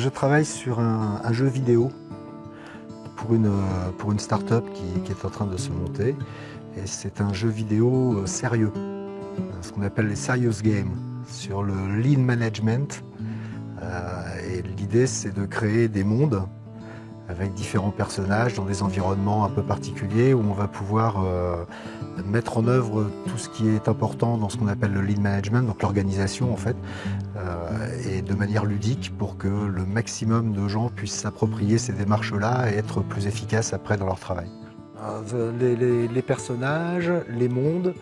Je travaille sur un jeu vidéo pour une start-up qui est en train de se monter. Et c'est un jeu vidéo sérieux, ce qu'on appelle les serious games, sur le lean management. Et l'idée, c'est de créer des mondes avec différents personnages dans des environnements un peu particuliers où on va pouvoir mettre en œuvre tout ce qui est important dans ce qu'on appelle le lean management, donc l'organisation en fait, et de manière ludique pour que le maximum de gens puissent s'approprier ces démarches-là et être plus efficaces après dans leur travail. Les personnages, les mondes,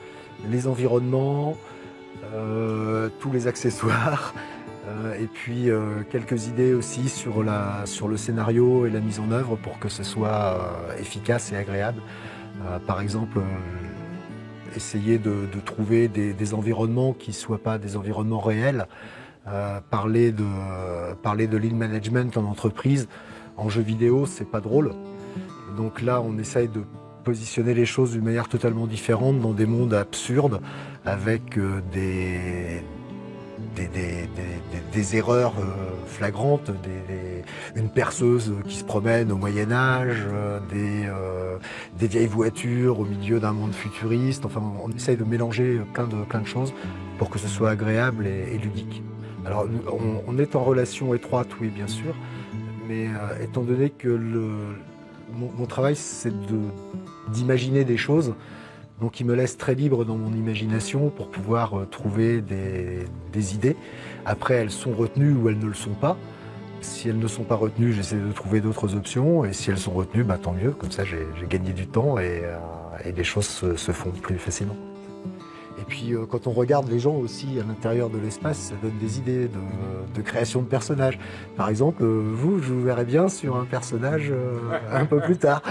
les environnements, tous les accessoires, et puis quelques idées aussi sur le scénario et la mise en œuvre pour que ce soit efficace et agréable. Par exemple, essayer de trouver des environnements qui ne soient pas des environnements réels. Parler de lean management en entreprise, en jeu vidéo, c'est pas drôle. Donc là, on essaye de positionner les choses d'une manière totalement différente dans des mondes absurdes avec des erreurs flagrantes, une perceuse qui se promène au Moyen-Âge, des vieilles voitures au milieu d'un monde futuriste. Enfin, on essaye de mélanger plein de choses pour que ce soit agréable et ludique. Alors, on est en relation étroite, oui, bien sûr, mais étant donné que mon travail, c'est d'imaginer des choses, donc il me laisse très libre dans mon imagination pour pouvoir trouver des idées. Après, elles sont retenues ou elles ne le sont pas. Si elles ne sont pas retenues, j'essaie de trouver d'autres options. Et si elles sont retenues, bah, tant mieux. Comme ça, j'ai gagné du temps et les choses se font plus facilement. Et puis, quand on regarde les gens aussi à l'intérieur de l'espace, ça donne des idées de création de personnages. Par exemple, vous, je vous verrais bien sur un personnage un peu plus tard.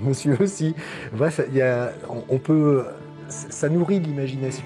Monsieur aussi. Bref, on peut, ça nourrit l'imagination.